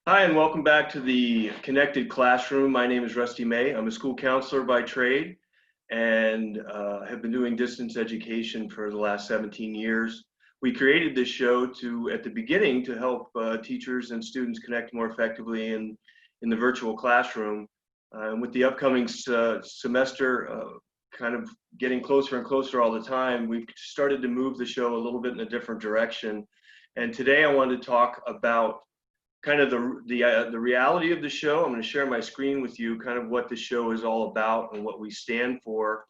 Hi, and welcome back to the Connected Classroom. My name is Rusty May. I'm a school counselor by trade and have been doing distance education for the last 17 years. We created this show at the beginning, to help teachers and students connect more effectively in the virtual classroom. And with the upcoming semester kind of getting closer and closer all the time, we've started to move the show a little bit in a different direction. And today I wanted to talk about kind of the reality of the show. I'm going to share my screen with you, kind of what the show is all about and what we stand for,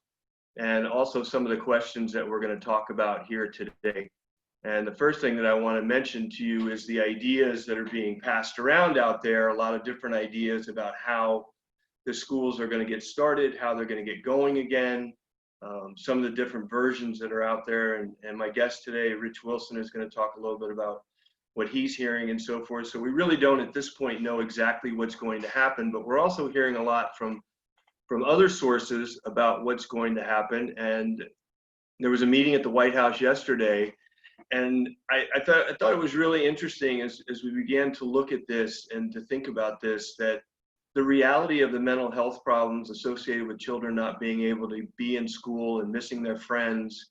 and also some of the questions that we're going to talk about here today. And the first thing that I want to mention to you is the ideas that are being passed around out there, a lot of different ideas about how the schools are going to get started, how they're going to get going again, some of the different versions that are out there. And my guest today, Rich Wilson, is going to talk a little bit about what he's hearing and so forth. So we really don't at this point know exactly what's going to happen, but we're also hearing a lot from other sources about what's going to happen. And there was a meeting at the White House yesterday, and I thought it was really interesting as we began to look at this and to think about this, that the reality of the mental health problems associated with children not being able to be in school and missing their friends,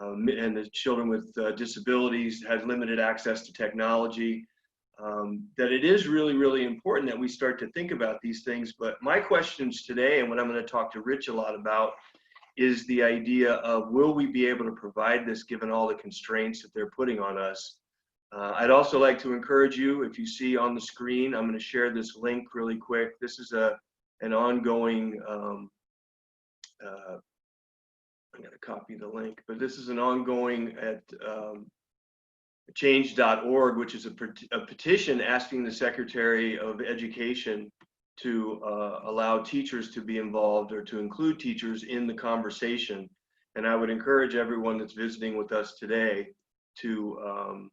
and the children with disabilities had limited access to technology, that it is really, really important that we start to think about these things. But my questions today, and what I'm going to talk to Rich a lot about, is the idea of, will we be able to provide this given all the constraints that they're putting on us? I'd also like to encourage you, if you see on the screen, I'm going to share this link really quick. This is an ongoing I'm going to copy the link, but this is an ongoing at change.org, which is a petition asking the Secretary of Education to allow teachers to be involved, or to include teachers in the conversation. And I would encourage everyone that's visiting with us today to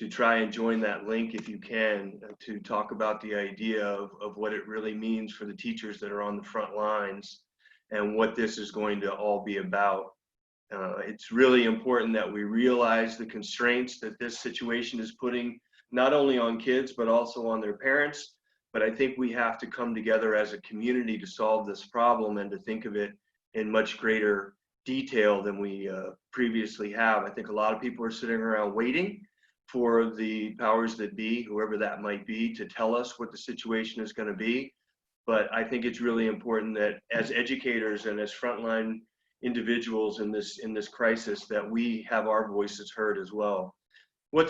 try and join that link if you can, to talk about the idea of what it really means for the teachers that are on the front lines and what this is going to all be about. It's really important that we realize the constraints that this situation is putting not only on kids, but also on their parents. But I think we have to come together as a community to solve this problem, and to think of it in much greater detail than we previously have. I think a lot of people are sitting around waiting for the powers that be, whoever that might be, to tell us what the situation is going to be. But I think it's really important that as educators and as frontline individuals in this crisis, that we have our voices heard as well. What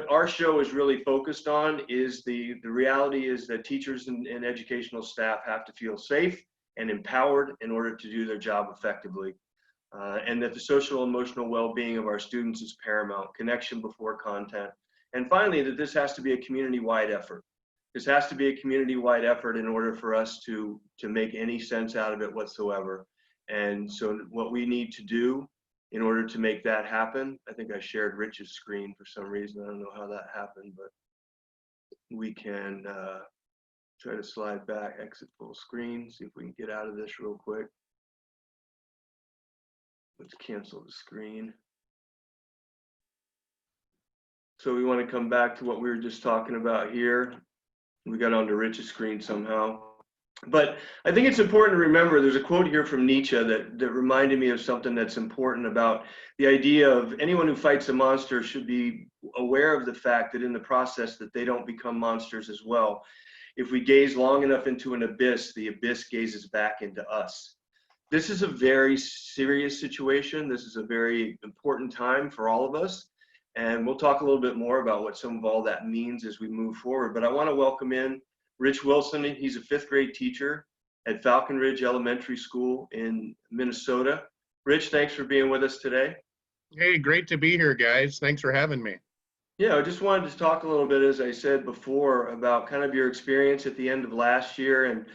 our show is really focused on is the reality is that teachers and educational staff have to feel safe and empowered in order to do their job effectively. And that the social emotional well-being of our students is paramount, connection before content. And finally, that this has to be a community-wide effort. This has to be a community-wide effort in order for us to make any sense out of it whatsoever. And so what we need to do in order to make that happen, I think I shared Rich's screen for some reason. I don't know how that happened, but we can try to slide back, exit full screen, see if we can get out of this real quick. Let's cancel the screen. So we want to come back to what we were just talking about here. We got onto Rich's screen somehow. But I think it's important to remember, there's a quote here from Nietzsche that reminded me of something that's important about the idea of anyone who fights a monster should be aware of the fact that in the process that they don't become monsters as well. If we gaze long enough into an abyss, the abyss gazes back into us. This is a very serious situation. This is a very important time for all of us. And we'll talk a little bit more about what some of all that means as we move forward. But I want to welcome in Rich Wilson. He's a 5th grade teacher at Falcon Ridge Elementary School in Minnesota. Rich, thanks for being with us today. Hey, great to be here, guys. Thanks for having me. Yeah, I just wanted to talk a little bit, as I said before, about kind of your experience at the end of last year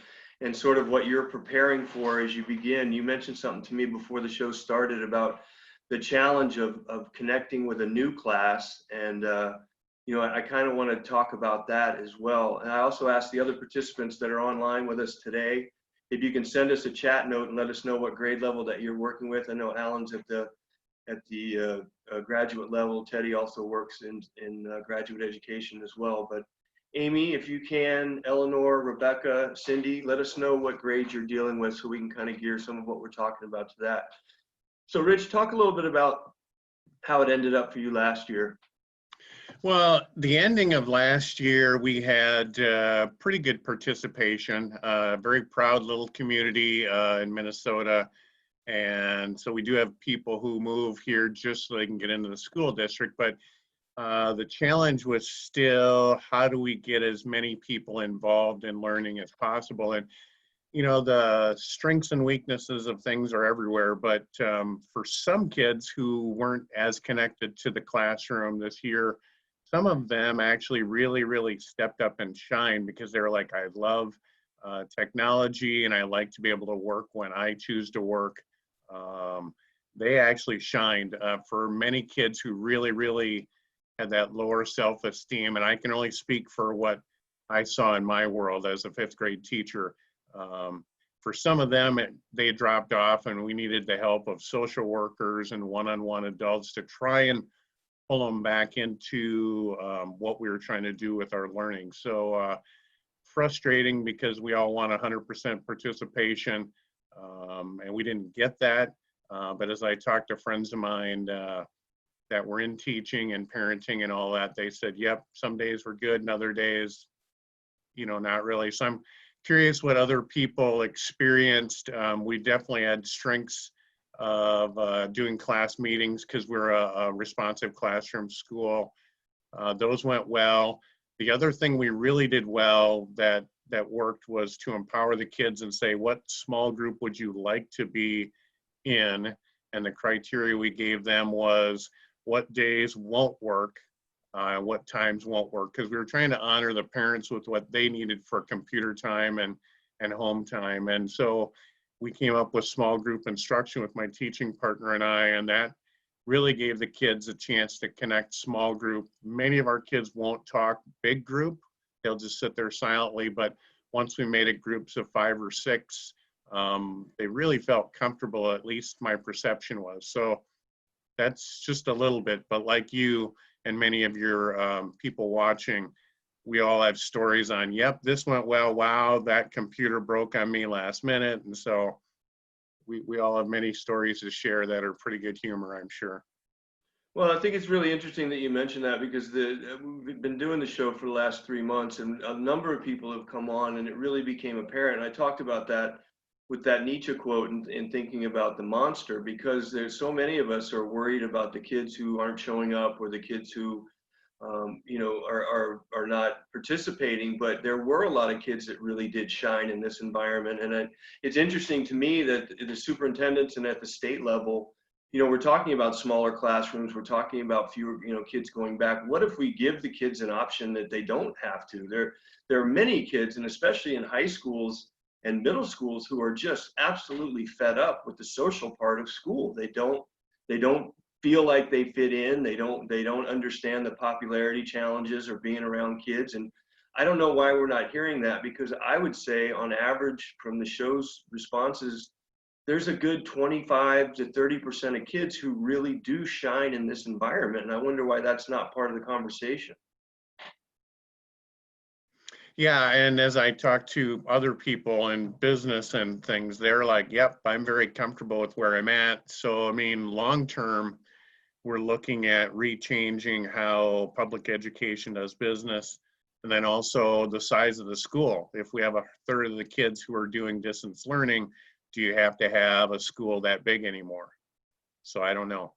and sort of what you're preparing for as you begin. You mentioned something to me before the show started about the challenge of connecting with a new class. And you know, I kind of want to talk about that as well. And I also asked the other participants that are online with us today, if you can send us a chat note and let us know what grade level that you're working with. I know Alan's at the graduate level. Teddy also works in graduate education as well. But Amy, if you can, Eleanor, Rebecca, Cindy, let us know what grades you're dealing with so we can kind of gear some of what we're talking about to that. So Rich, talk a little bit about how it ended up for you last year. Well, the ending of last year, we had pretty good participation, very proud little community in Minnesota. And so we do have people who move here just so they can get into the school district. But the challenge was still, how do we get as many people involved in learning as possible? And, you know, the strengths and weaknesses of things are everywhere. But for some kids who weren't as connected to the classroom this year, some of them actually really stepped up and shined because they were like, I love technology and I like to be able to work when I choose to work. They actually shined for many kids who really had that lower self-esteem. And I can only speak for what I saw in my world as a fifth grade teacher. For some of them, they dropped off and we needed the help of social workers and one-on-one adults to try and pull them back into what we were trying to do with our learning. So frustrating because we all want 100% participation and we didn't get that. But as I talked to friends of mine that were in teaching and parenting and all that, they said, yep, some days were good and other days, you know, not really. So I'm curious what other people experienced. We definitely had strengths of doing class meetings because we're a responsive classroom school. Those went well. The other thing we really did well that worked was to empower the kids and say, what small group would you like to be in? And the criteria we gave them was what days won't work, what times won't work, because we were trying to honor the parents with what they needed for computer time and home time. And so we came up with small group instruction with my teaching partner and I, and that really gave the kids a chance to connect small group. Many of our kids won't talk big group. They'll just sit there silently. But once we made it groups of 5 or 6, they really felt comfortable, at least my perception was. So that's just a little bit, but like you and many of your people watching, we all have stories on, yep, this went well, wow, that computer broke on me last minute. And so we all have many stories to share that are pretty good humor, I'm sure. Well, I think it's really interesting that you mentioned that because we've been doing the show for the last 3 months and a number of people have come on and it really became apparent. I talked about that with that Nietzsche quote and thinking about the monster because there's so many of us are worried about the kids who aren't showing up or the kids who are not participating, but there were a lot of kids that really did shine in this environment. And it's interesting to me that the superintendents and at the state level, we're talking about smaller classrooms, we're talking about fewer, kids going back. What if we give the kids an option that they don't have to? There are many kids, and especially in high schools and middle schools, who are just absolutely fed up with the social part of school. They don't feel like they fit in. They don't understand the popularity challenges or being around kids. And I don't know why we're not hearing that, because I would say on average from the show's responses, there's a good 25 to 30% of kids who really do shine in this environment. And I wonder why that's not part of the conversation. Yeah, and as I talk to other people in business and things, they're like, yep, I'm very comfortable with where I'm at. So, I mean, long term, we're looking at rechanging how public education does business, and then also the size of the school. If we have a third of the kids who are doing distance learning, do you have to have a school that big anymore? So I don't know.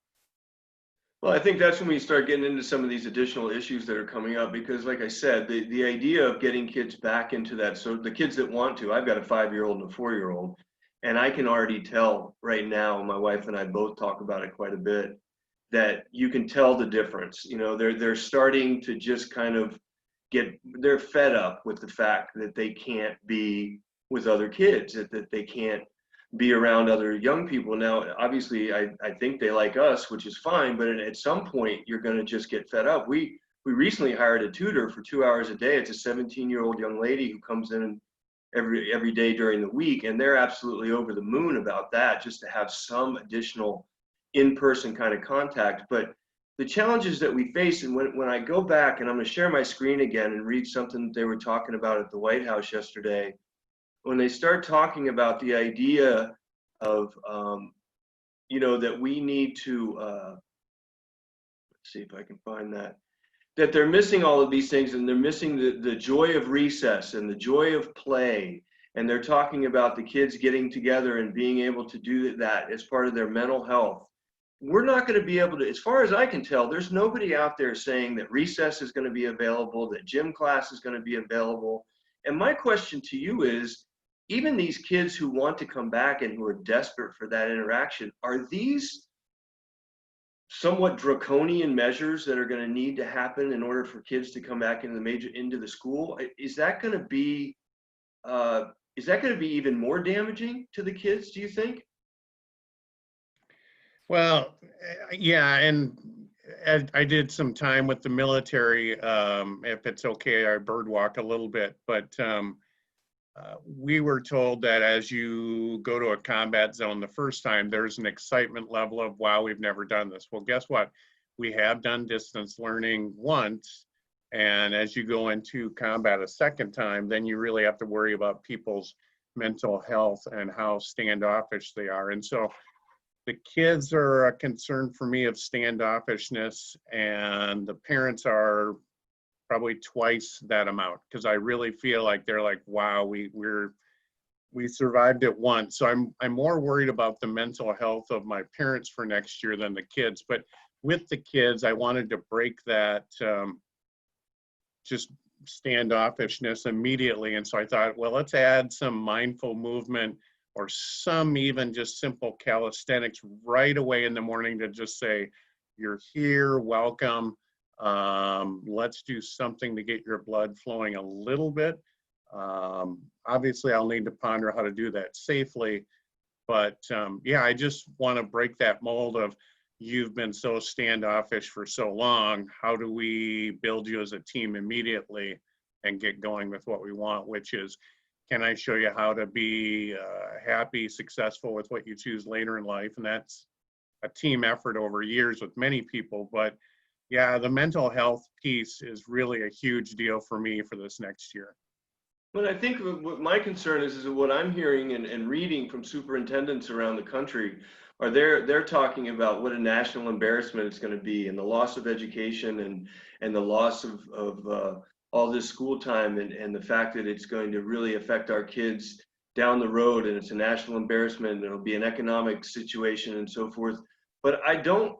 Well, I think that's when we start getting into some of these additional issues that are coming up, because like I said, the idea of getting kids back into that, so the kids that want to, I've got a 5-year-old and a 4-year-old, and I can already tell right now, my wife and I both talk about it quite a bit, that you can tell the difference. They're starting to just kind of they're fed up with the fact that they can't be with other kids, that they can't be around other young people. Now, obviously, I think they like us, which is fine, but at some point, you're going to just get fed up. We recently hired a tutor for 2 hours a day. It's a 17-year-old young lady who comes in every day during the week, and they're absolutely over the moon about that, just to have some additional in-person kind of contact. But the challenges that we face, and when I go back, and I'm going to share my screen again and read something that they were talking about at the White House yesterday, when they start talking about the idea of, that we need to, let's see if I can find that they're missing all of these things, and they're missing the joy of recess and the joy of play. And they're talking about the kids getting together and being able to do that as part of their mental health. We're not going to be able to, as far as I can tell, there's nobody out there saying that recess is going to be available, that gym class is going to be available. And my question to you is, even these kids who want to come back and who are desperate for that interaction, are these somewhat draconian measures that are going to need to happen in order for kids to come back into the school? Is that going to be even more damaging to the kids, do you think? Well, yeah, and I did some time with the military. If it's okay, I birdwalk a little bit, but we were told that as you go to a combat zone the first time, there's an excitement level of, wow, we've never done this. Well, guess what? We have done distance learning once, and as you go into combat a second time, then you really have to worry about people's mental health and how standoffish they are. And so the kids are a concern for me of standoffishness, and the parents are probably twice that amount, because I really feel like they're like, wow, we survived it once. So I'm more worried about the mental health of my parents for next year than the kids. But with the kids, I wanted to break that just standoffishness immediately. And so I thought, well, let's add some mindful movement or some even just simple calisthenics right away in the morning to just say, you're here, welcome. Let's do something to get your blood flowing a little bit. Obviously, I'll need to ponder how to do that safely. But yeah, I just want to break that mold of, you've been so standoffish for so long. How do we build you as a team immediately and get going with what we want, which is, can I show you how to be happy, successful with what you choose later in life? And that's a team effort over years with many people. But yeah, the mental health piece is really a huge deal for me for this next year. But I think what my concern is what I'm hearing and reading from superintendents around the country are they're talking about what a national embarrassment it's going to be, and the loss of education and the loss of all this school time, and the fact that it's going to really affect our kids down the road, and it's a national embarrassment, and it'll be an economic situation and so forth. But I don't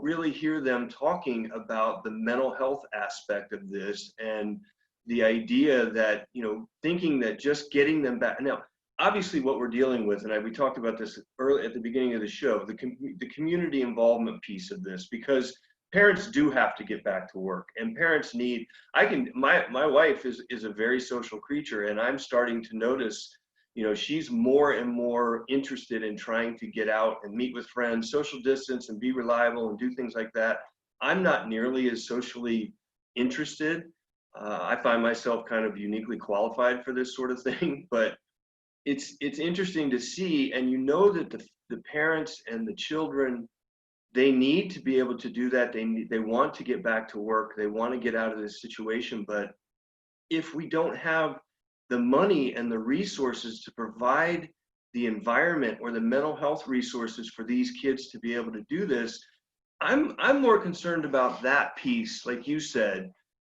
really hear them talking about the mental health aspect of this, and the idea that, thinking that just getting them back. Now, obviously what we're dealing with, and we talked about this early at the beginning of the show, the community involvement piece of this, because parents do have to get back to work, and parents need, my wife is a very social creature, and I'm starting to notice, she's more and more interested in trying to get out and meet with friends, social distance, and be reliable and do things like that. I'm not nearly as socially interested. I find myself kind of uniquely qualified for this sort of thing, but it's interesting to see, and that the parents and the children, they need to be able to do that. They want to get back to work. They want to get out of this situation, but if we don't have the money and the resources to provide the environment or the mental health resources for these kids to be able to do this, I'm more concerned about that piece, like you said,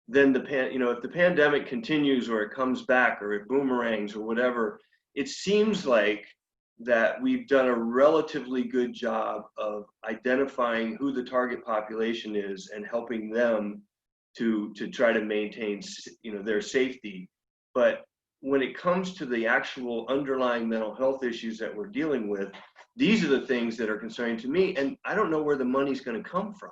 than if the pandemic continues or it comes back or it boomerangs or whatever. It seems like that we've done a relatively good job of identifying who the target population is and helping them to try to maintain their safety. But when it comes to the actual underlying mental health issues that we're dealing with, these are the things that are concerning to me, and I don't know where the money's going to come from.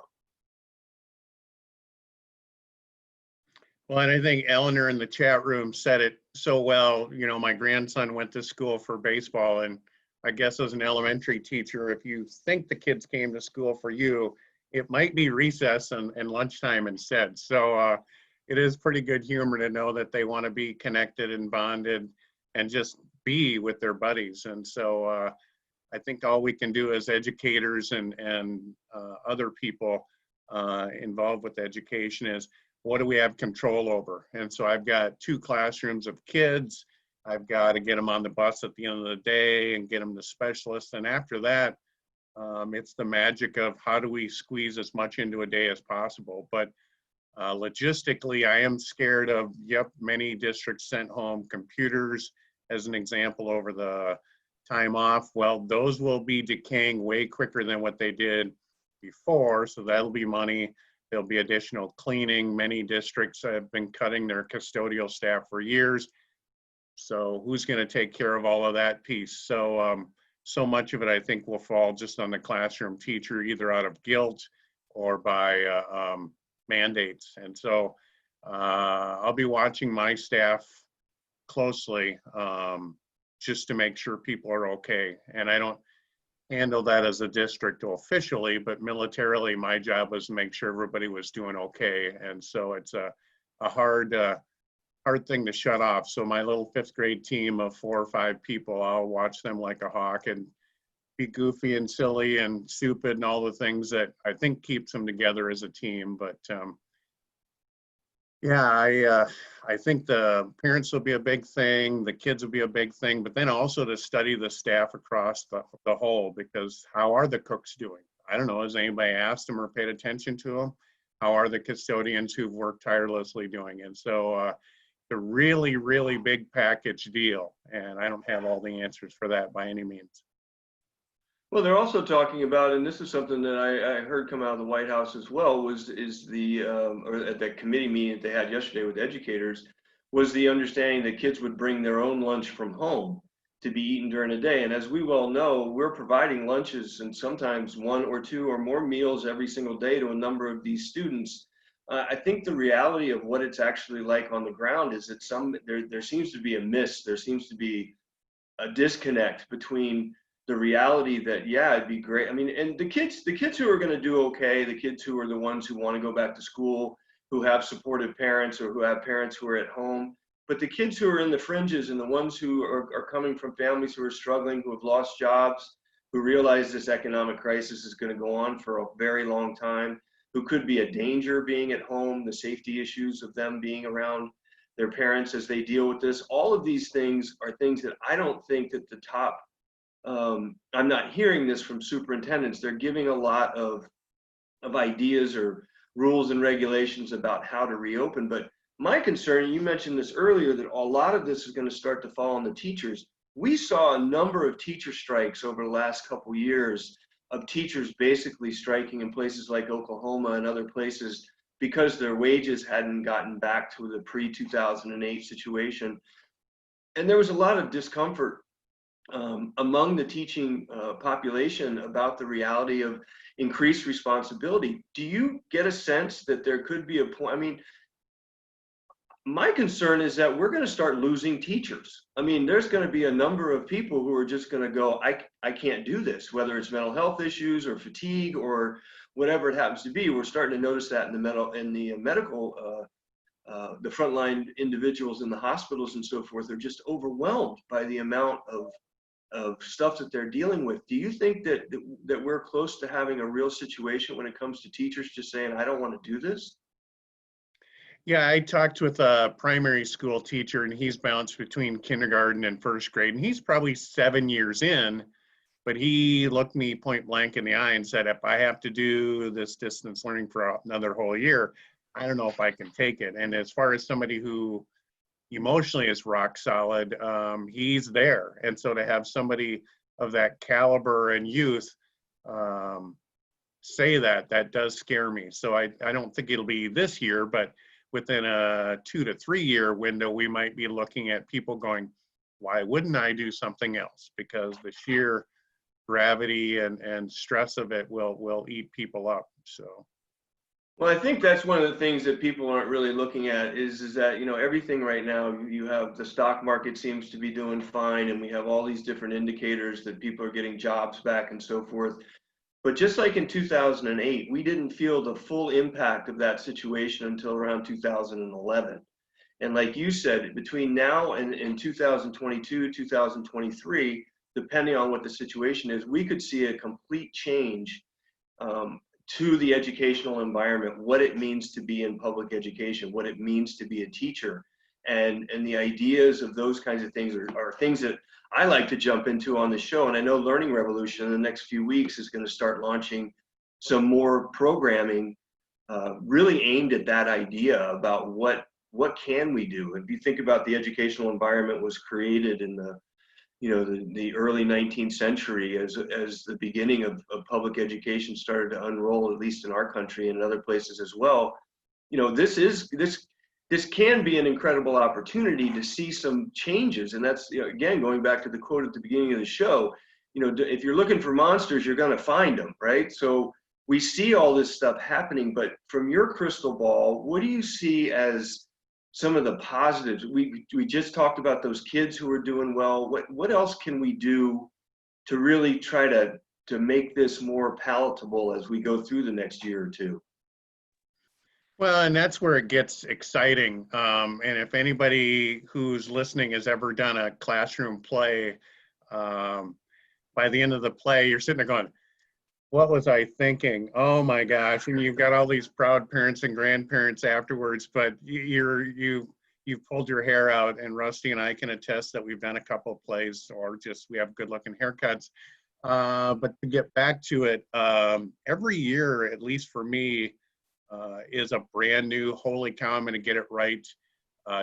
Well, and I think Eleanor in the chat room said it so well. My grandson went to school for baseball, and I guess as an elementary teacher, if you think the kids came to school for you, it might be recess and lunchtime instead. So it is pretty good humor to know that they want to be connected and bonded and just be with their buddies. And so I think all we can do as educators and other people involved with education is, what do we have control over? And so I've got 2 classrooms of kids. I've got to get them on the bus at the end of the day and get them to specialists. And after that, it's the magic of how do we squeeze as much into a day as possible. But logistically, I am scared of, many districts sent home computers as an example over the time off. Well, those will be decaying way quicker than what they did before. So that'll be money. There'll be additional cleaning. Many districts have been cutting their custodial staff for years. So who's going to take care of all of that piece? So, so much of it, I think, will fall just on the classroom teacher, either out of guilt or by mandates. And so I'll be watching my staff closely just to make sure people are okay. And I don't handle that as a district officially, but militarily, my job was to make sure everybody was doing okay. And so it's a hard thing to shut off. So my little 5th grade team of 4 or 5 people, I'll watch them like a hawk and be goofy and silly and stupid and all the things that I think keeps them together as a team. But I think the parents will be a big thing, the kids will be a big thing, but then also to study the staff across the whole, because how are the cooks doing? I don't know, has anybody asked them or paid attention to them? How are the custodians who've worked tirelessly doing? And so the really, really big package deal, and I don't have all the answers for that by any means. Well, they're also talking about, and this is something that I heard come out of the White House as well, or at that committee meeting that they had yesterday with educators, was the understanding that kids would bring their own lunch from home to be eaten during the day. And as we well know, we're providing lunches and sometimes 1 or 2 or more meals every single day to a number of these students. I think the reality of what it's actually like on the ground is that there seems to be a miss. There seems to be a disconnect between the reality that, it'd be great. I mean, and the kids who are going to do okay, the kids who are the ones who want to go back to school, who have supportive parents or who have parents who are at home, but the kids who are in the fringes and the ones who are coming from families who are struggling, who have lost jobs, who realize this economic crisis is going to go on for a very long time, who could be a danger being at home, the safety issues of them being around their parents as they deal with this. All of these things are things that I don't think that the top, I'm not hearing this from superintendents. They're giving a lot of ideas or rules and regulations about how to reopen. But my concern, you mentioned this earlier, that a lot of this is going to start to fall on the teachers. We saw a number of teacher strikes over the last couple years of teachers basically striking in places like Oklahoma and other places because their wages hadn't gotten back to the pre-2008 situation. And there was a lot of discomfort among the teaching population about the reality of increased responsibility. Do you get a sense that there could be a point? I mean, my concern is that we're going to start losing teachers. I mean, there's going to be a number of people who are just going to go, I can't do this, whether it's mental health issues or fatigue or whatever it happens to be. We're starting to notice that in the medical, the frontline individuals in the hospitals and so forth are just overwhelmed by the amount of stuff that they're dealing with. Do you think that we're close to having a real situation when it comes to teachers just saying, I don't want to do this? Yeah, I talked with a primary school teacher, and he's bounced between kindergarten and 1st grade, and he's probably 7 years in, but he looked me point blank in the eye and said, if I have to do this distance learning for another whole year, I don't know if I can take it. And as far as somebody who emotionally is rock solid, he's there. And so to have somebody of that caliber and youth say that does scare me. So I don't think it'll be this year, but within a 2 to 3 year window, we might be looking at people going, why wouldn't I do something else? Because the sheer gravity and stress of it will eat people up. So. Well, I think that's one of the things that people aren't really looking at is that, you know, everything right now, you have the stock market seems to be doing fine, and we have all these different indicators that people are getting jobs back and so forth. But just like in 2008, we didn't feel the full impact of that situation until around 2011. And like you said, between now and 2022, 2023, depending on what the situation is, we could see a complete change to the educational environment, what it means to be in public education, what it means to be a teacher. And the ideas of those kinds of things are things that I like to jump into on the show. And I know Learning Revolution in the next few weeks is going to start launching some more programming really aimed at that idea about what can we do. If you think about the educational environment was created in the early 19th century as the beginning of public education started to unroll, at least in our country and in other places as well. This can be an incredible opportunity to see some changes. And that's, again, going back to the quote at the beginning of the show, if you're looking for monsters, you're going to find them, right? So we see all this stuff happening, but from your crystal ball, what do you see as some of the positives? We just talked about those kids who are doing well. What else can we do to really try to make this more palatable as we go through the next year or two? Well, and that's where it gets exciting. And if anybody who's listening has ever done a classroom play, by the end of the play, you're sitting there going, what was I thinking? Oh my gosh. And you've got all these proud parents and grandparents afterwards, but you've pulled your hair out, and Rusty and I can attest that we've done a couple of plays, or just we have good looking haircuts. But to get back to it, every year, at least for me, is a brand new, holy cow, I'm going to get it right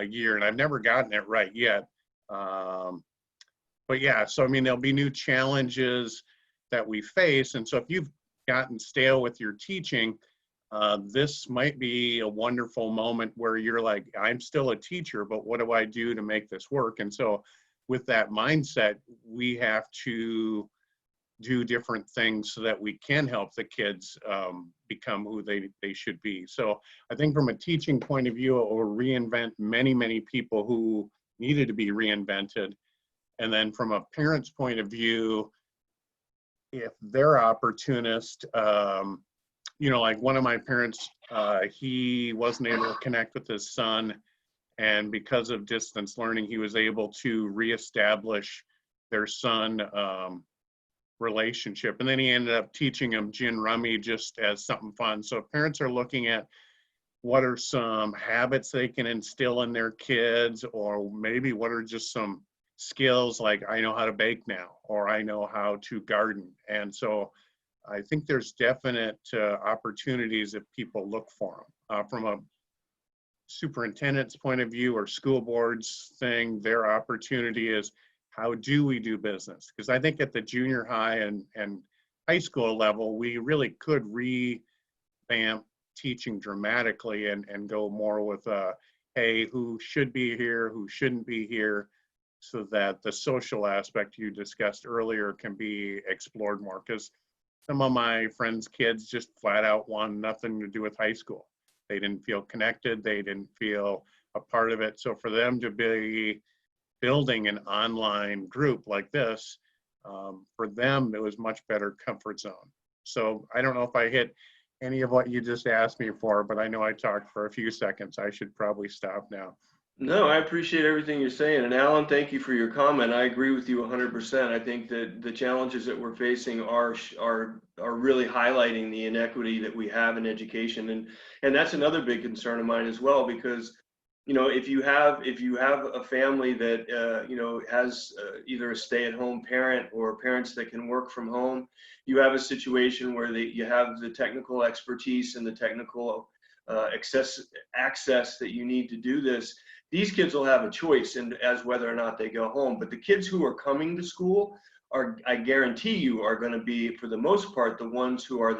year. And I've never gotten it right yet. But yeah, so I mean, there'll be new challenges that we face. And so if you've gotten stale with your teaching, this might be a wonderful moment where you're like, I'm still a teacher, but what do I do to make this work? And so with that mindset, we have to do different things so that we can help the kids become who they should be. So I think from a teaching point of view, it will reinvent many, many people who needed to be reinvented. And then from a parent's point of view, if they're opportunist, like one of my parents, he wasn't able to connect with his son. And because of distance learning, he was able to reestablish their son relationship. And then he ended up teaching him gin rummy just as something fun. So if parents are looking at what are some habits they can instill in their kids, or maybe what are just some skills, like I know how to bake now, or I know how to garden. And so I think there's definite opportunities if people look for them. From a superintendent's point of view or school board's thing, their opportunity is, how do we do business? Because I think at the junior high and high school level, we really could revamp teaching dramatically and go more with, hey, who should be here, who shouldn't be here, so that the social aspect you discussed earlier can be explored more. Because some of my friends' kids just flat out want nothing to do with high school. They didn't feel connected. They didn't feel a part of it. So for them to be building an online group like this, for them, it was much better comfort zone. So I don't know if I hit any of what you just asked me for, but I know I talked for a few seconds. I should probably stop now. No, I appreciate everything you're saying. And Alan, thank you for your comment. I agree with you 100%. I think that the challenges that we're facing are really highlighting the inequity that we have in education. And that's another big concern of mine as well, because if you have a family that has either a stay-at-home parent or parents that can work from home, you have a situation where you have the technical expertise and the technical access that you need to do this. These kids will have a choice as whether or not they go home. But the kids who are coming to school I guarantee you, are going to be, for the most part, the ones who are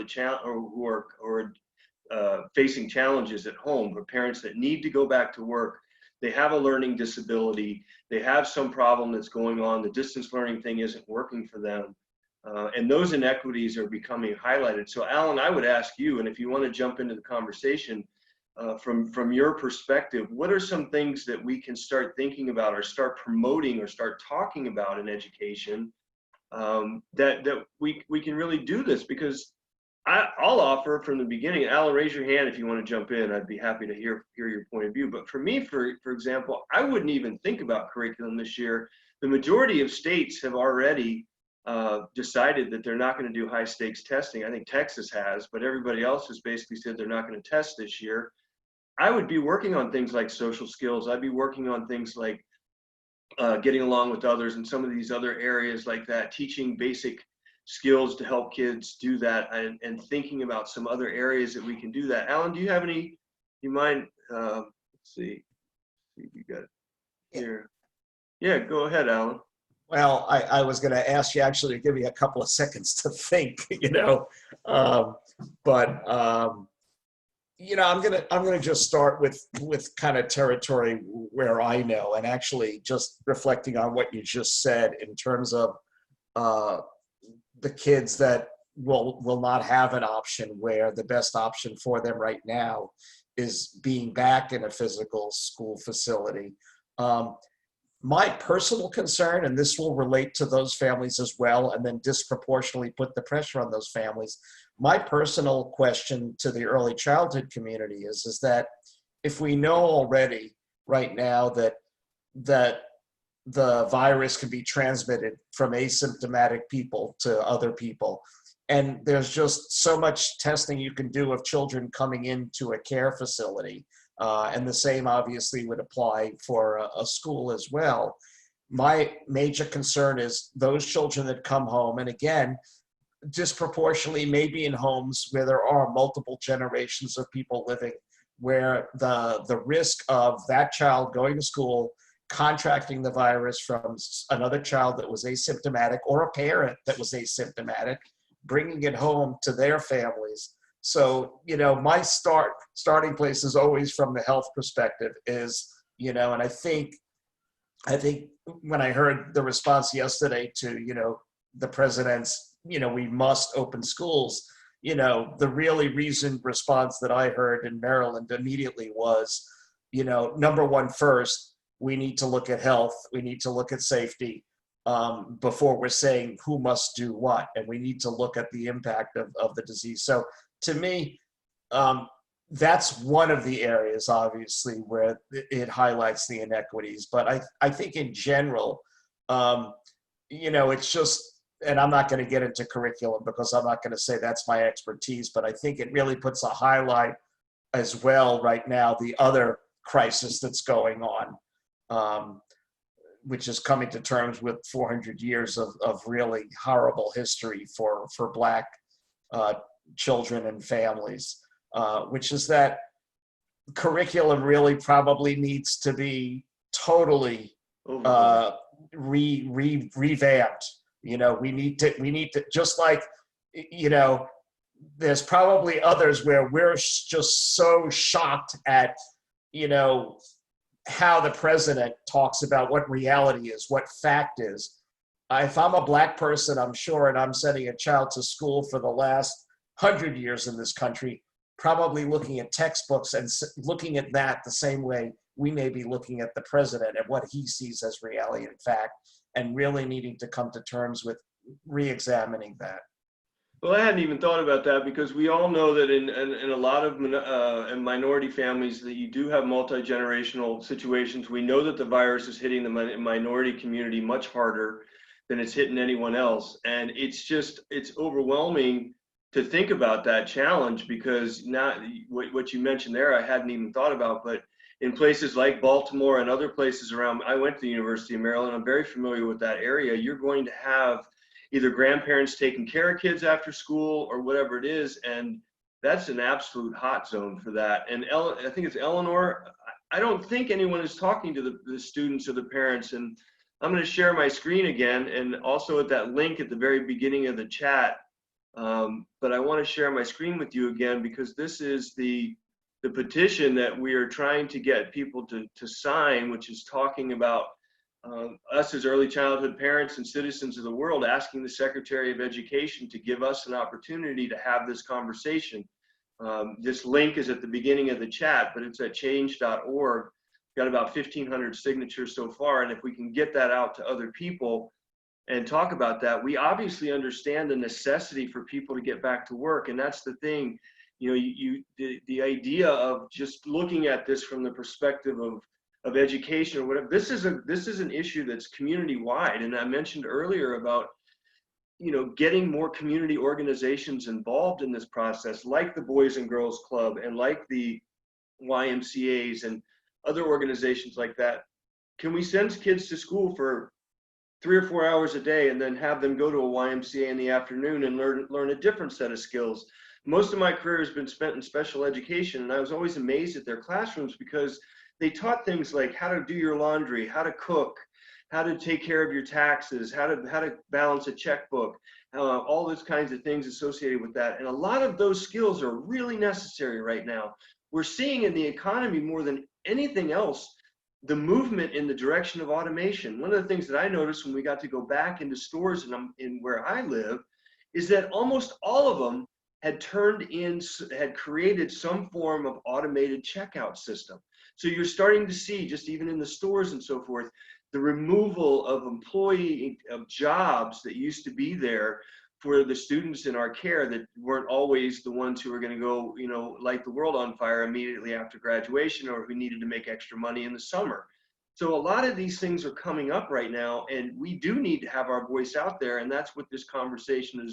facing challenges at home, or parents that need to go back to work. They have a learning disability. They have some problem that's going on. The distance learning thing isn't working for them. And those inequities are becoming highlighted. So Alan, I would ask you, and if you want to jump into the conversation, from your perspective, what are some things that we can start thinking about, or start promoting, or start talking about in education, that we can really do this? Because I'll offer from the beginning. Alan, raise your hand if you want to jump in. I'd be happy to hear your point of view. But for me, for example, I wouldn't even think about curriculum this year. The majority of states have already decided that they're not going to do high stakes testing. I think Texas has, but everybody else has basically said they're not going to test this year. I would be working on things like social skills. I'd be working on things like getting along with others and some of these other areas like that, teaching basic skills to help kids do that, and thinking about some other areas that we can do that. Alan, do you have any, do you mind, let's see if you got it here. Yeah, go ahead, Alan. Well, I was going to ask you actually to give me a couple of seconds to think, you know, but you know, I'm gonna just start with kind of territory where I know, and actually just reflecting on what you just said in terms of the kids that will not have an option, where the best option for them right now is being back in a physical school facility. My personal concern, and this will relate to those families as well, and then disproportionately put the pressure on those families. My personal question to the early childhood community is that if we know already right now that the virus can be transmitted from asymptomatic people to other people, and there's just so much testing you can do of children coming into a care facility, and the same obviously would apply for a school as well. My major concern is those children that come home, and again, disproportionately maybe in homes where there are multiple generations of people living, where the risk of that child going to school, contracting the virus from another child that was asymptomatic, or a parent that was asymptomatic, bringing it home to their families. So, you know, my starting place is always from the health perspective is, you know, and I think when I heard the response yesterday to, you know, the president's, you know, we must open schools, you know, the really reasoned response that I heard in Maryland immediately was, you know, number one, first, we need to look at health. We need to look at safety before we're saying who must do what. And we need to look at the impact of the disease. So to me, that's one of the areas, obviously, where it highlights the inequities. But I think in general, you know, it's just, and I'm not going to get into curriculum because I'm not going to say that's my expertise, but I think it really puts a highlight as well right now, the other crisis that's going on, which is coming to terms with 400 years of really horrible history for Black children and families, which is that curriculum really probably needs to be totally revamped. You know, we need to, just like, you know, there's probably others where we're just so shocked at, you know, how the president talks about what reality is, what fact is. If I'm a Black person, I'm sure, and I'm sending a child to school for the last 100 years in this country, probably looking at textbooks and looking at that the same way we may be looking at the president and what he sees as reality and fact, and really needing to come to terms with re-examining that. Well, I hadn't even thought about that, because we all know that in a lot of minority families that you do have multi-generational situations. We know that the virus is hitting the minority community much harder than it's hitting anyone else. And it's overwhelming to think about that challenge, because now what you mentioned there, I hadn't even thought about, but in places like Baltimore and other places around, I went to the University of Maryland, I'm very familiar with that area. You're going to have either grandparents taking care of kids after school or whatever it is, and that's an absolute hot zone for that. And I think it's Eleanor, I don't think anyone is talking to the students or the parents, and I'm going to share my screen again, and also at that link at the very beginning of the chat, but I want to share my screen with you again, because this is the petition that we are trying to get people to sign, which is talking about us as early childhood parents and citizens of the world asking the Secretary of Education to give us an opportunity to have this conversation. This link is at the beginning of the chat, but it's at change.org. Got about 1,500 signatures so far, and if we can get that out to other people and talk about that, we obviously understand the necessity for people to get back to work. And that's the thing, you know, the idea of just looking at this from the perspective of education or whatever. This is an issue that's community wide. And I mentioned earlier about getting more community organizations involved in this process, like the Boys and Girls Club and like the YMCAs and other organizations like that. Can we send kids to school for 3 or 4 hours a day and then have them go to a YMCA in the afternoon and learn a different set of skills? Most of my career has been spent in special education, and I was always amazed at their classrooms because they taught things like how to do your laundry, how to cook, how to take care of your taxes, how to balance a checkbook, all those kinds of things associated with that. And a lot of those skills are really necessary right now. We're seeing in the economy more than anything else the movement in the direction of automation. One of the things that I noticed when we got to go back into stores in where I live is that almost all of them had created some form of automated checkout system. So you're starting to see, just even in the stores and so forth, the removal of jobs that used to be there for the students in our care that weren't always the ones who were going to go, light the world on fire immediately after graduation, or who needed to make extra money in the summer. So a lot of these things are coming up right now, and we do need to have our voice out there, and that's what this conversation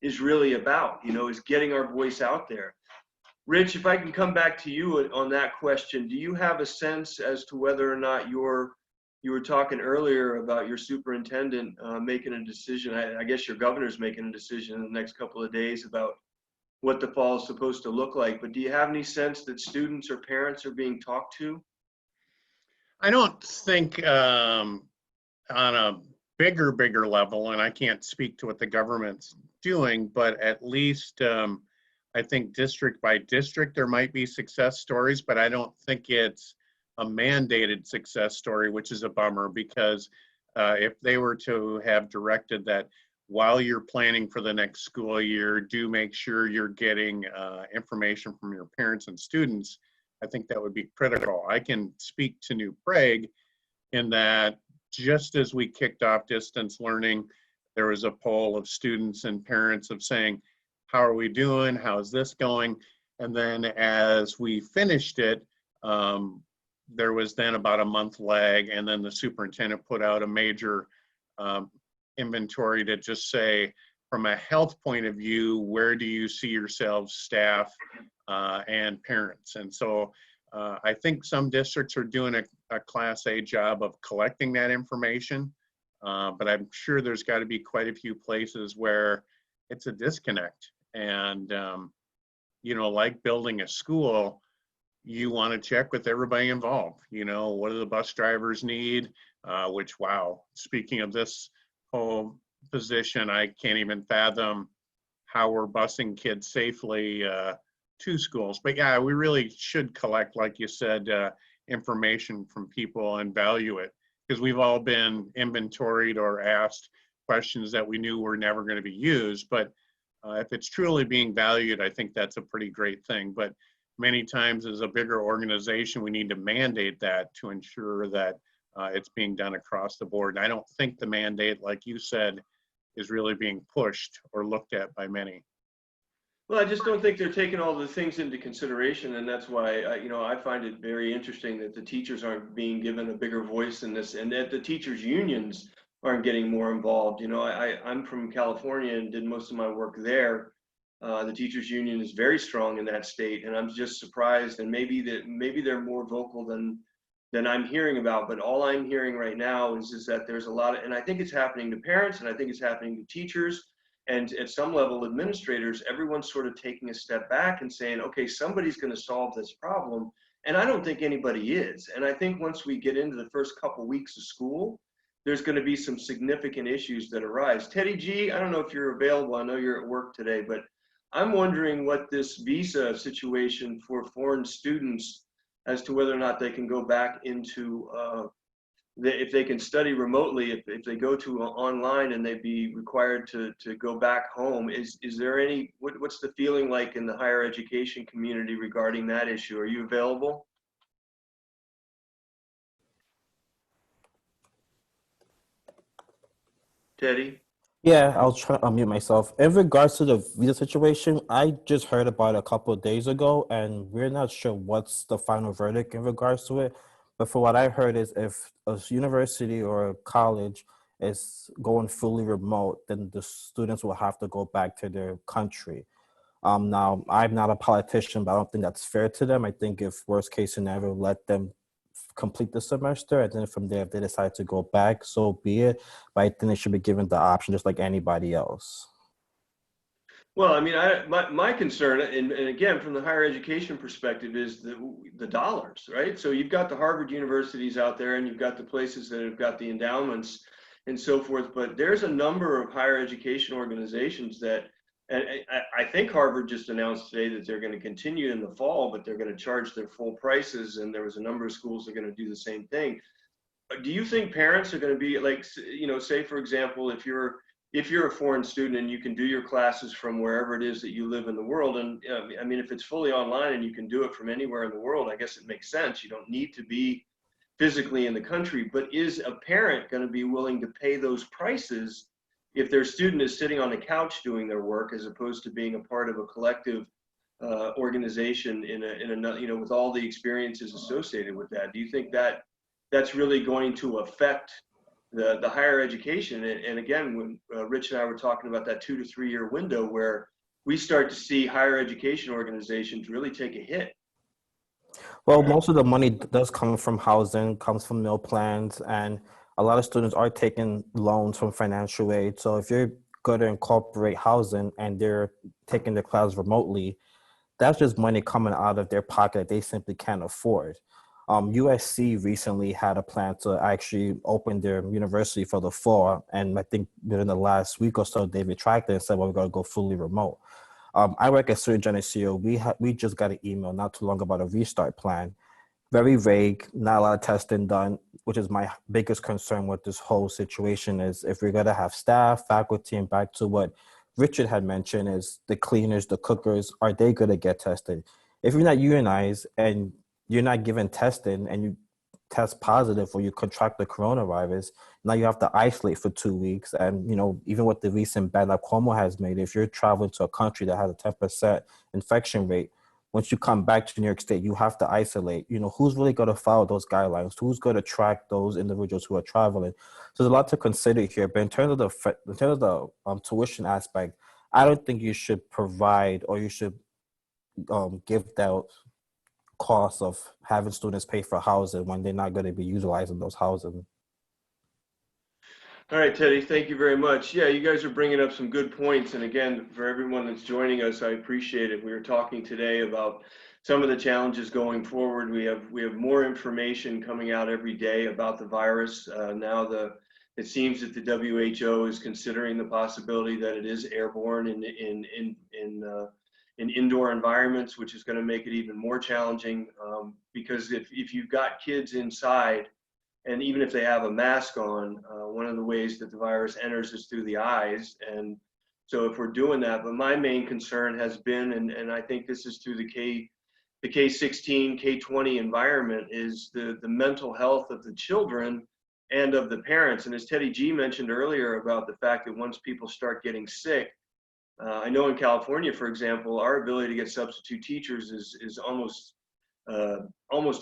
is really about, is getting our voice out there. Rich, if I can come back to you on that question, do you have a sense as to whether or not you were talking earlier about your superintendent making a decision? I guess your governor's making a decision in the next couple of days about what the fall is supposed to look like. But do you have any sense that students or parents are being talked to? I don't think on a bigger level, and I can't speak to what the government's doing, but at least I think district by district there might be success stories, but I don't think it's a mandated success story, which is a bummer, because if they were to have directed that while you're planning for the next school year, do make sure you're getting information from your parents and students, I think that would be critical. I can speak to New Prague in that just as we kicked off distance learning, there was a poll of students and parents of saying, how are we doing? How's this going? And then as we finished it, there was then about a month lag, and then the superintendent put out a major inventory to just say, from a health point of view, where do you see yourselves, staff and parents? And so I think some districts are doing a Class A job of collecting that information, but I'm sure there's got to be quite a few places where it's a disconnect. And, like building a school, you want to check with everybody involved. What do the bus drivers need? Which, wow, speaking of this whole position, I can't even fathom how we're busing kids safely to schools. But yeah, we really should collect, like you said, information from people and value it, because we've all been inventoried or asked questions that we knew were never going to be used. But if it's truly being valued, I think that's a pretty great thing. But many times as a bigger organization, we need to mandate that to ensure that it's being done across the board. And I don't think the mandate, like you said, is really being pushed or looked at by many. Well, I just don't think they're taking all the things into consideration, and that's why I find it very interesting that the teachers aren't being given a bigger voice in this, and that the teachers' unions aren't getting more involved. I'm from California and did most of my work there. The teachers' union is very strong in that state, and I'm just surprised. And maybe they're more vocal than I'm hearing about. But all I'm hearing right now is that there's a lot of, and I think it's happening to parents, and I think it's happening to teachers. And at some level, administrators, everyone's sort of taking a step back and saying, okay, somebody's going to solve this problem. And I don't think anybody is. And I think once we get into the first couple weeks of school, there's going to be some significant issues that arise. Teddy G, I don't know if you're available. I know you're at work today, but I'm wondering what this visa situation for foreign students, as to whether or not they can go back into if they can study remotely, if they go to online and they'd be required to go back home, is there any, what's the feeling like in the higher education community regarding that issue? Are you available? Teddy? Yeah, I'll try to unmute myself. In regards to the visa situation, I just heard about it a couple of days ago, and we're not sure what's the final verdict in regards to it. But for what I heard is if a university or a college is going fully remote, then the students will have to go back to their country. Now, I'm not a politician, but I don't think that's fair to them. I think if worst case scenario, let them complete the semester, and then from there, if they decide to go back, so be it. But I think they should be given the option just like anybody else. Well, I mean, my concern, and again, from the higher education perspective, is the dollars, right? So you've got the Harvard universities out there, and you've got the places that have got the endowments and so forth. But there's a number of higher education organizations that, and I think Harvard just announced today that they're going to continue in the fall, but they're going to charge their full prices. And there was a number of schools that are going to do the same thing. Do you think parents are going to be like, say, for example, if you're a foreign student and you can do your classes from wherever it is that you live in the world, and I mean, if it's fully online and you can do it from anywhere in the world, I guess it makes sense. You don't need to be physically in the country, but is a parent going to be willing to pay those prices if their student is sitting on the couch doing their work, as opposed to being a part of a collective organization in a with all the experiences associated with that? Do you think that that's really going to affect the higher education? And again, when Rich and I were talking about that 2 to 3 year window where we start to see higher education organizations really take a hit. Well, most of the money does come from housing, comes from meal plans, and a lot of students are taking loans from financial aid. So if you're going to incorporate housing and they're taking the class remotely, that's just money coming out of their pocket that they simply can't afford. USC recently had a plan to actually open their university for the fall, and I think within the last week or so, they retracted and said, well, we're going to go fully remote. I work at Surgeon Geneseo. We just got an email not too long about a restart plan. Very vague, not a lot of testing done, which is my biggest concern with this whole situation is if we're going to have staff, faculty, and back to what Richard had mentioned is the cleaners, the cookers, are they going to get tested? If you're not unionized and you're not given testing and you test positive or you contract the coronavirus, now you have to isolate for 2 weeks. And, even with the recent ban that Cuomo has made, if you're traveling to a country that has a 10% infection rate, once you come back to New York State, you have to isolate. Who's really going to follow those guidelines? Who's going to track those individuals who are traveling? So there's a lot to consider here. But in terms of the tuition aspect, I don't think you should provide or you should give that cost of having students pay for housing when they're not going to be utilizing those housing. All right, Teddy, thank you very much. Yeah, you guys are bringing up some good points. And again, for everyone that's joining us, I appreciate it. We were talking today about some of the challenges going forward. We have more information coming out every day about the virus. It seems that the WHO is considering the possibility that it is airborne in indoor environments, which is going to make it even more challenging because if you've got kids inside, and even if they have a mask on, one of the ways that the virus enters is through the eyes. And so if we're doing that, but my main concern has been, and I think this is through the K-16, K-20 environment, is the mental health of the children and of the parents. And as Teddy G mentioned earlier about the fact that once people start getting sick, I know in California, for example, our ability to get substitute teachers is almost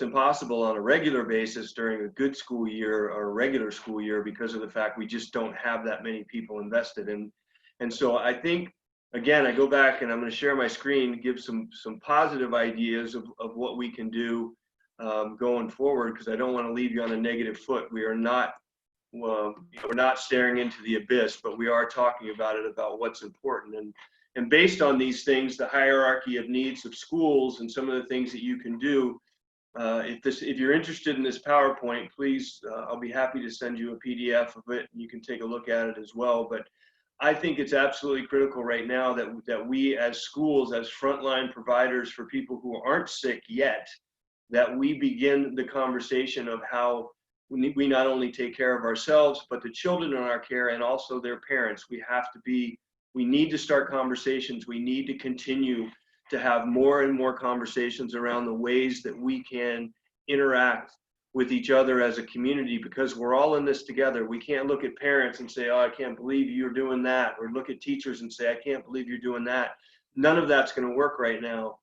impossible on a regular basis during a good school year or a regular school year because of the fact we just don't have that many people invested in. And so I think, again, I go back and I'm going to share my screen to give some positive ideas of what we can do going forward, because I don't want to leave you on a negative foot. We're not staring into the abyss, but we are talking about what's important. And based on these things, the hierarchy of needs of schools and some of the things that you can do, if you're interested in this PowerPoint, please, I'll be happy to send you a PDF of it and you can take a look at it as well. But I think it's absolutely critical right now that we as schools, as frontline providers for people who aren't sick yet, that we begin the conversation of how we not only take care of ourselves, but the children in our care and also their parents. We need to start conversations. We need to continue to have more and more conversations around the ways that we can interact with each other as a community, because we're all in this together. We can't look at parents and say, oh, I can't believe you're doing that, or look at teachers and say, I can't believe you're doing that. None of that's going to work right now.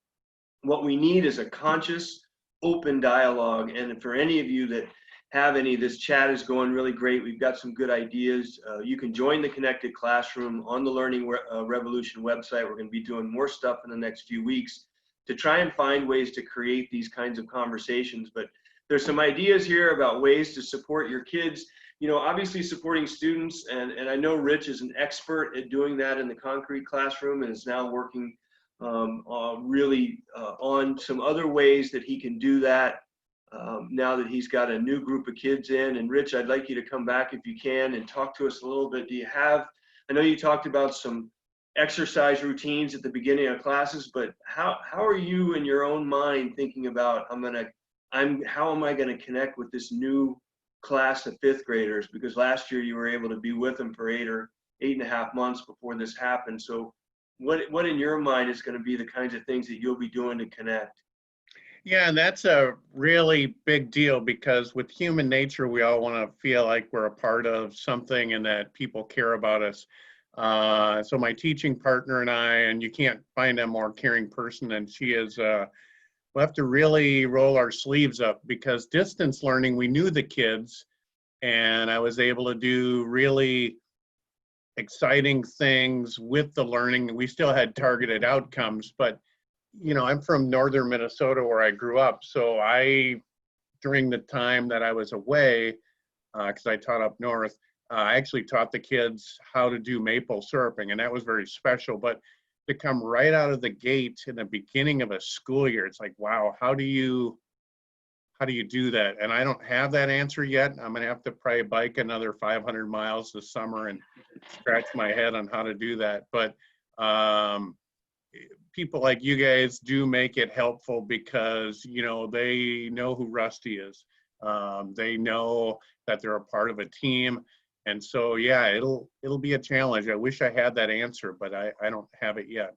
What we need is a conscious, open dialogue. And for any of you that have any, this chat is going really great. We've got some good ideas. You can join the Connected Classroom on the Learning Revolution website. We're going to be doing more stuff in the next few weeks to try and find ways to create these kinds of conversations. But there's some ideas here about ways to support your kids. You know, obviously supporting students, and I know Rich is an expert at doing that in the concrete classroom and is now working really on some other ways that he can do that now that he's got a new group of kids in. And Rich, I'd like you to come back if you can and talk to us a little bit. Do you have, I know you talked about some exercise routines at the beginning of classes, but how are you in your own mind thinking about, how am I going to connect with this new class of 5th graders? Because last year you were able to be with them for 8.5 months before this happened. So what in your mind is going to be the kinds of things that you'll be doing to connect? Yeah, and that's a really big deal because with human nature, we all want to feel like we're a part of something and that people care about us. So my teaching partner and I, and you can't find a more caring person than she is, we'll have to really roll our sleeves up because distance learning, we knew the kids and I was able to do really exciting things with the learning. We still had targeted outcomes, but you know, I'm from northern Minnesota where I grew up. So during the time that I was away, because I taught up north, I actually taught the kids how to do maple syruping, and that was very special. But to come right out of the gate in the beginning of a school year, it's like, wow, how do you do that? And I don't have that answer yet. I'm gonna have to probably bike another 500 miles this summer and scratch my head on how to do that. But people like you guys do make it helpful because, you know, they know who Rusty is. They know that they're a part of a team. And so, yeah, it'll be a challenge. I wish I had that answer, but I don't have it yet.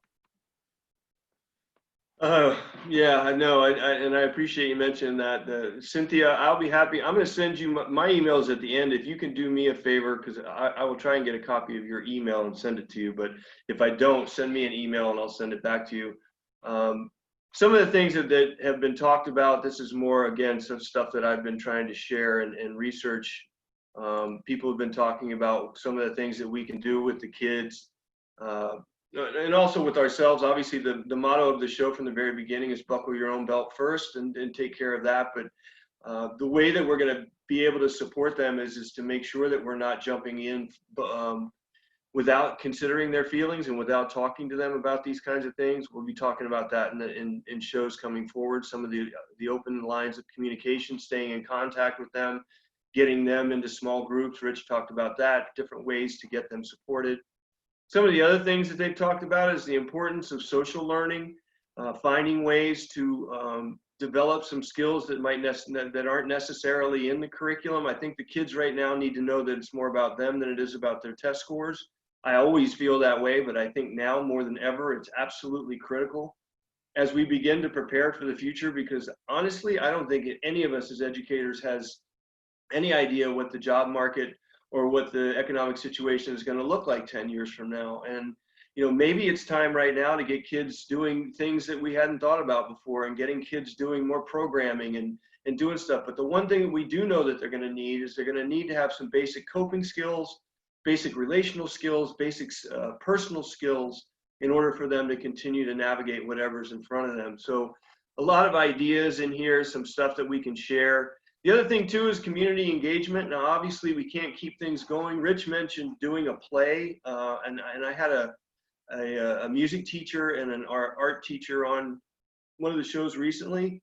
Yeah, I know, and I appreciate you mentioning that. Cynthia, I'll be happy. I'm going to send you my emails at the end. If you can do me a favor, because I will try and get a copy of your email and send it to you. But if I don't, send me an email and I'll send it back to you. Some of the things that have been talked about, this is more, again, some stuff that I've been trying to share and research. People have been talking about some of the things that we can do with the kids. And also with ourselves. Obviously the motto of the show from the very beginning is buckle your own belt first and take care of that. But the way that we're going to be able to support them is to make sure that we're not jumping in without considering their feelings and without talking to them about these kinds of things. We'll be talking about that in shows coming forward. Some of the open lines of communication, staying in contact with them, getting them into small groups. Rich talked about that, different ways to get them supported. Some of the other things that they've talked about is the importance of social learning, finding ways to develop some skills that aren't necessarily in the curriculum. I think the kids right now need to know that it's more about them than it is about their test scores. I always feel that way, but I think now more than ever, it's absolutely critical as we begin to prepare for the future, because honestly, I don't think any of us as educators has any idea what the job market or what the economic situation is going to look like 10 years from now. And, you know, maybe it's time right now to get kids doing things that we hadn't thought about before and getting kids doing more programming and doing stuff. But the one thing that we do know that they're going to need is they're going to need to have some basic coping skills, basic relational skills, basic personal skills in order for them to continue to navigate whatever's in front of them. So a lot of ideas in here, some stuff that we can share. The other thing too is community engagement. Now, obviously we can't keep things going. Rich mentioned doing a play, and I had a music teacher and an art teacher on one of the shows recently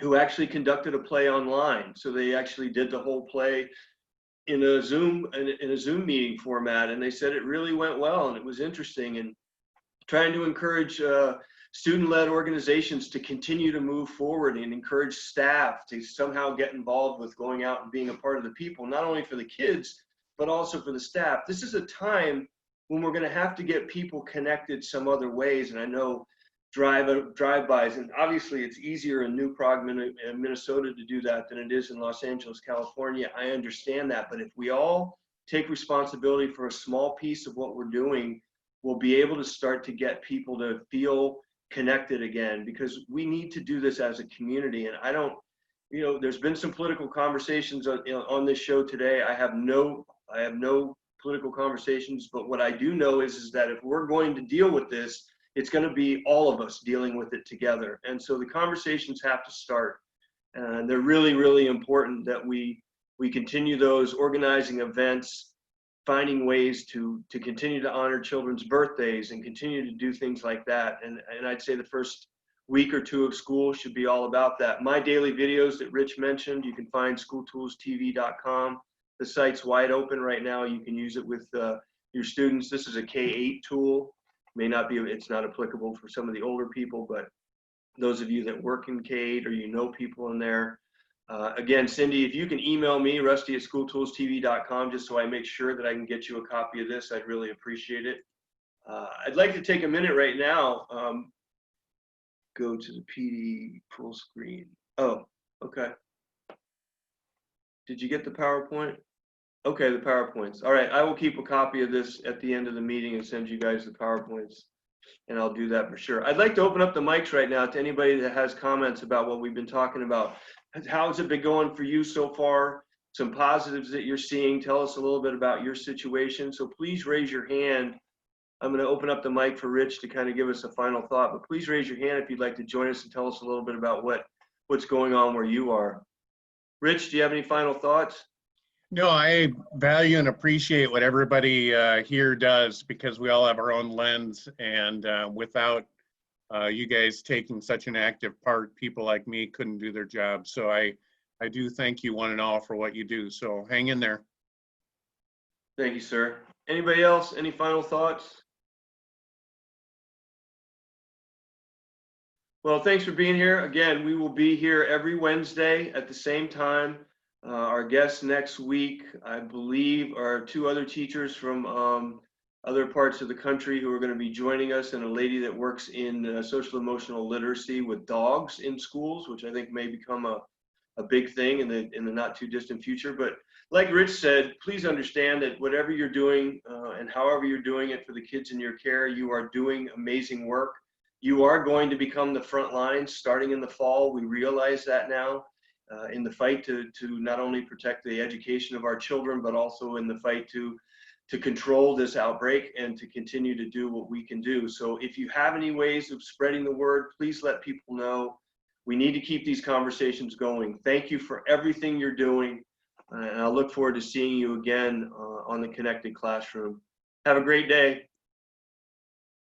who actually conducted a play online. So they actually did the whole play in a Zoom meeting format, and they said it really went well and it was interesting. And trying to encourage student-led organizations to continue to move forward and encourage staff to somehow get involved with going out and being a part of the people, not only for the kids, but also for the staff. This is a time when we're going to have to get people connected some other ways. And I know drive-bys, and obviously it's easier in New Prague, Minnesota to do that than it is in Los Angeles, California. I understand that, but if we all take responsibility for a small piece of what we're doing, we'll be able to start to get people to feel connected again, because we need to do this as a community. And there's been some political conversations on this show today. I have no political conversations, but what I do know is that if we're going to deal with this, it's going to be all of us dealing with it together. And so the conversations have to start. And they're really, really important that we continue those, organizing events, finding ways to continue to honor children's birthdays and continue to do things like that. And I'd say the first week or two of school should be all about that. My daily videos that Rich mentioned, you can find schooltoolstv.com. The site's wide open right now. You can use it with your students. This is a K-8 tool. It's not applicable for some of the older people, but those of you that work in K-8 or you know people in there. Again, Cindy, if you can email me, rusty@schooltoolstv.com, just so I make sure that I can get you a copy of this, I'd really appreciate it. I'd like to take a minute right now. Go to the PD full screen. Oh, okay. Did you get the PowerPoint? Okay, the PowerPoints. All right, I will keep a copy of this at the end of the meeting and send you guys the PowerPoints, and I'll do that for sure. I'd like to open up the mics right now to anybody that has comments about what we've been talking about. How has it been going for you so far? Some positives that you're seeing. Tell us a little bit about your situation. So please raise your hand. I'm going to open up the mic for Rich to kind of give us a final thought, but please raise your hand if you'd like to join us and tell us a little bit about what's going on where you are. Rich, do you have any final thoughts? No, I value and appreciate what everybody here does, because we all have our own lens, and without you guys taking such an active part, people like me couldn't do their job. So I do thank you one and all for what you do. So hang in there. Thank you, sir. Anybody else? Any final thoughts? Well, thanks for being here. Again, we will be here every Wednesday at the same time. Our guests next week, I believe, are two other teachers from other parts of the country who are going to be joining us, and a lady that works in social emotional literacy with dogs in schools, which I think may become a big thing in the not too distant future. But like Rich said, please understand that whatever you're doing and however you're doing it for the kids in your care, you are doing amazing work. You are going to become the front lines starting in the fall. We realize that now in the fight to not only protect the education of our children, but also in the fight to control this outbreak and to continue to do what we can do. So if you have any ways of spreading the word, please let people know. We need to keep these conversations going. Thank you for everything you're doing. And I look forward to seeing you again on the Connected Classroom. Have a great day.